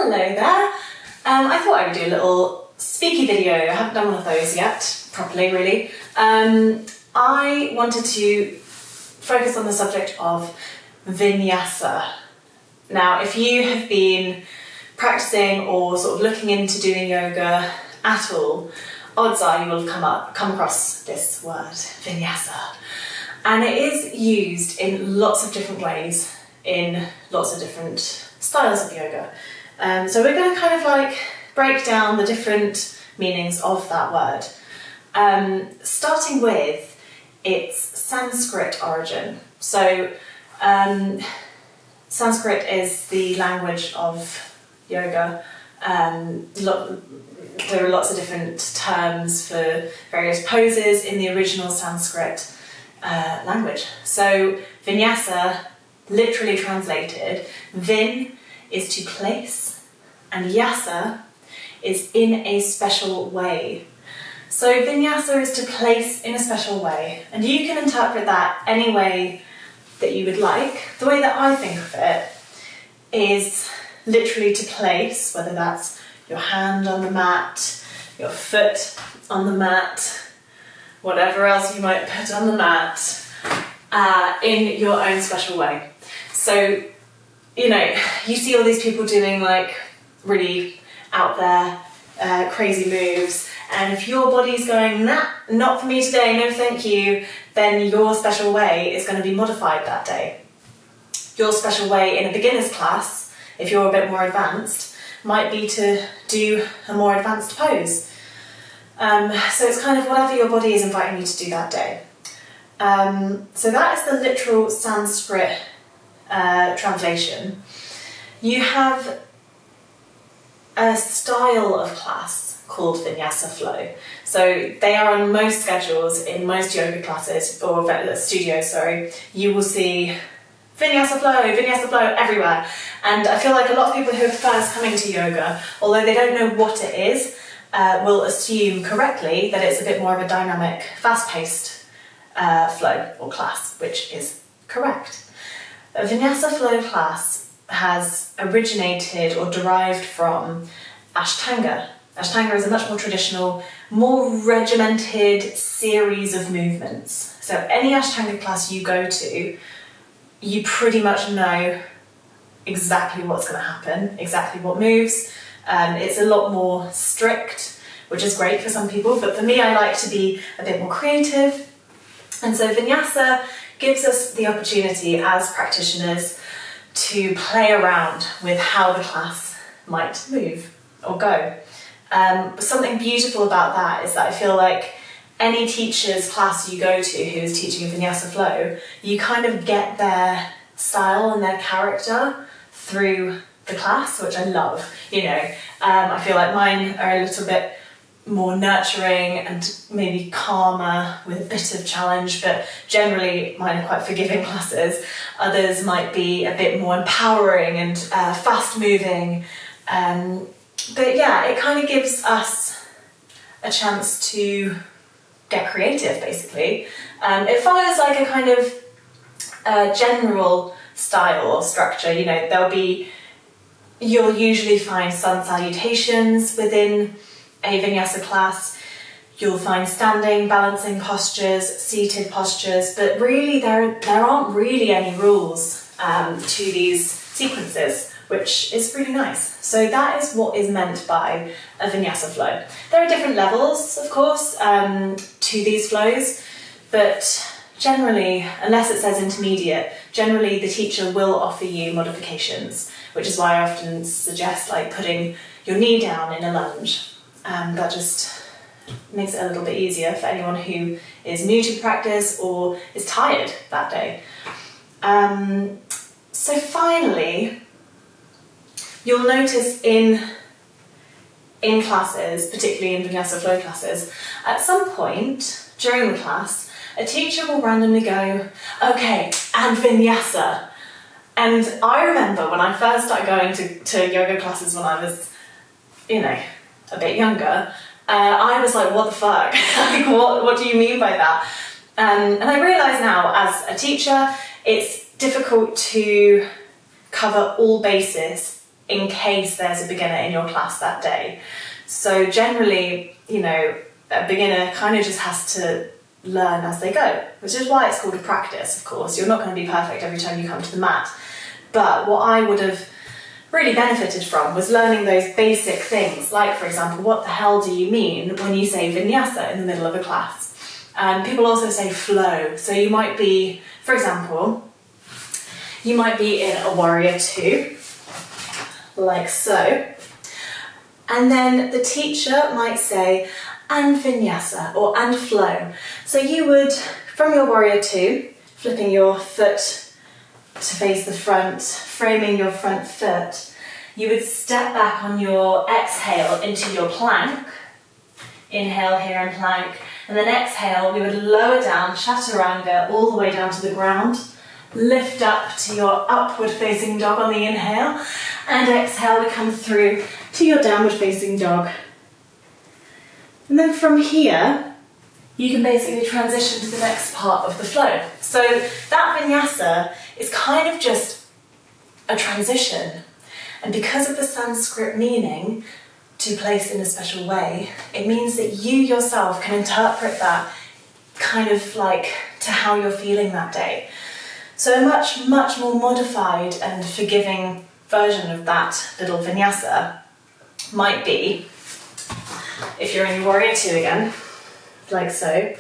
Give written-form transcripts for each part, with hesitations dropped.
Hello there. I thought I would do a little speaky video. I haven't done one of those yet, properly really. I wanted to focus on the subject of Vinyasa. Now, if you have been practicing or sort of looking into doing yoga at all, odds are you will have come across this word, Vinyasa. And it is used in lots of different ways, in lots of different styles of yoga. So we're going to kind of like break down the different meanings of that word. Starting with its Sanskrit origin. So Sanskrit is the language of yoga. There are lots of different terms for various poses in the original Sanskrit language. So Vinyasa, literally translated, Vin is to place and Yasa is in a special way. So Vinyasa is to place in a special way, and you can interpret that any way that you would like. The way that I think of it is literally to place, whether that's your hand on the mat, your foot on the mat, whatever else you might put on the mat, in your own special way. So, you know, you see all these people doing like really out there, crazy moves, and if your body's going, nah, not for me today, no thank you, then your special way is going to be modified that day. Your special way in a beginner's class, if you're a bit more advanced, might be to do a more advanced pose. So it's kind of whatever your body is inviting you to do that day. So that is the literal Sanskrit translation. You have a style of class called Vinyasa Flow. So they are on most schedules in most yoga classes, or studios, sorry. You will see Vinyasa Flow everywhere. And I feel like a lot of people who are first coming to yoga, although they don't know what it is, will assume correctly that it's a bit more of a dynamic, fast-paced flow or class, which is correct. A Vinyasa Flow class has originated or derived from Ashtanga. Ashtanga is a much more traditional, more regimented series of movements. So any Ashtanga class you go to, you pretty much know exactly what's going to happen, exactly what moves. It's a lot more strict, which is great for some people, but for me I like to be a bit more creative. And so Vinyasa gives us the opportunity as practitioners to play around with how the class might move or go. But something beautiful about that is that I feel like any teacher's class you go to who is teaching a Vinyasa Flow, you kind of get their style and their character through the class, which I love. You know, I feel like mine are a little bit more nurturing and maybe calmer with a bit of challenge, but generally mine are quite forgiving classes. Others might be a bit more empowering and fast moving. But yeah, it kind of gives us a chance to get creative, basically. It follows like a kind of general style or structure. You know, you'll usually find sun salutations within a Vinyasa class. You'll find standing, balancing postures, seated postures, but really there aren't really any rules to these sequences, which is really nice. So that is what is meant by a Vinyasa flow. There are different levels, of course, to these flows, but generally, unless it says intermediate, generally the teacher will offer you modifications, which is why I often suggest like putting your knee down in a lunge. That just makes it a little bit easier for anyone who is new to the practice or is tired that day. So finally, you'll notice in classes, particularly in Vinyasa Flow classes, at some point during the class, a teacher will randomly go, okay, and Vinyasa. And I remember when I first started going to yoga classes when I was, you know, a bit younger, I was like, what the fuck? Like, what do you mean by that? And I realise now, as a teacher, it's difficult to cover all bases in case there's a beginner in your class that day. So generally, you know, a beginner kind of just has to learn as they go, which is why it's called a practice, of course. You're not going to be perfect every time you come to the mat. But what I would have really benefited from was learning those basic things, like, for example, what the hell do you mean when you say vinyasa in the middle of a class? People also say flow. So you might be, for example, you might be in a warrior two, like so, and then the teacher might say, and vinyasa, or and flow. So you would, from your warrior two, flipping your foot to face the front, framing your front foot, you would step back on your exhale into your plank. Inhale here in plank, and then exhale, we would lower down, Chaturanga, all the way down to the ground. Lift up to your upward facing dog on the inhale, and exhale, we come through to your downward facing dog. And then from here, you can basically transition to the next part of the flow. So that vinyasa is kind of just a transition. And because of the Sanskrit meaning, to place in a special way, it means that you yourself can interpret that kind of like to how you're feeling that day. So a much, much more modified and forgiving version of that little vinyasa might be, if you're in your warrior two again, like so,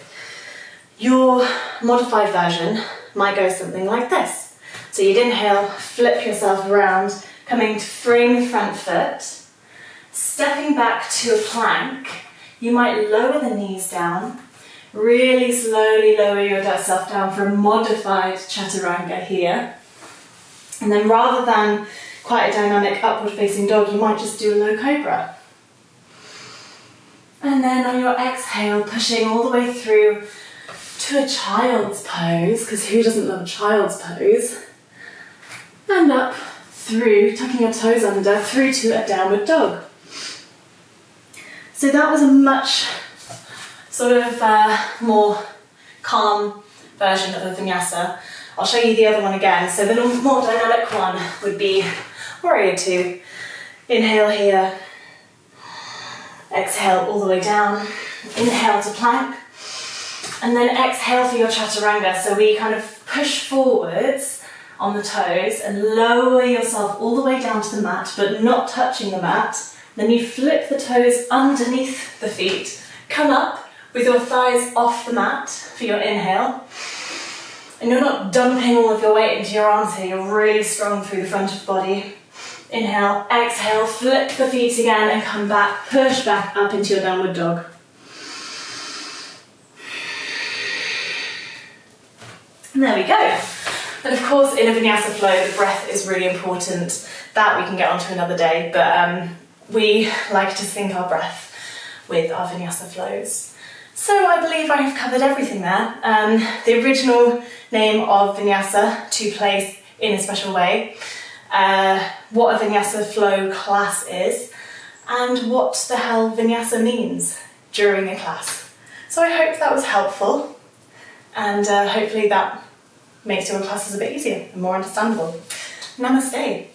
your modified version might go something like this. So you'd inhale, flip yourself around, coming to frame the front foot, stepping back to a plank. You might lower the knees down, really slowly lower yourself down for a modified Chaturanga here. And then rather than quite a dynamic upward facing dog, you might just do a low cobra. And then on your exhale, pushing all the way through to a child's pose, because who doesn't love a child's pose? And up through, tucking your toes under, through to a downward dog. So that was a much sort of more calm version of a vinyasa. I'll show you the other one again. So the more dynamic one would be warrior two. Inhale here, exhale all the way down, inhale to plank, and then exhale for your Chaturanga. So we kind of push forwards on the toes and lower yourself all the way down to the mat, but not touching the mat. Then you flip the toes underneath the feet, come up with your thighs off the mat for your inhale. And you're not dumping all of your weight into your arms here, you're really strong through the front of the body. Inhale, exhale, flip the feet again and come back, push back up into your downward dog. And there we go. And of course, in a vinyasa flow, the breath is really important. That we can get onto another day, but we like to sync our breath with our vinyasa flows. So I believe I have covered everything there. The original name of vinyasa, to place in a special way, what a vinyasa flow class is, and what the hell vinyasa means during a class. So I hope that was helpful, and hopefully that makes your classes a bit easier and more understandable. Namaste.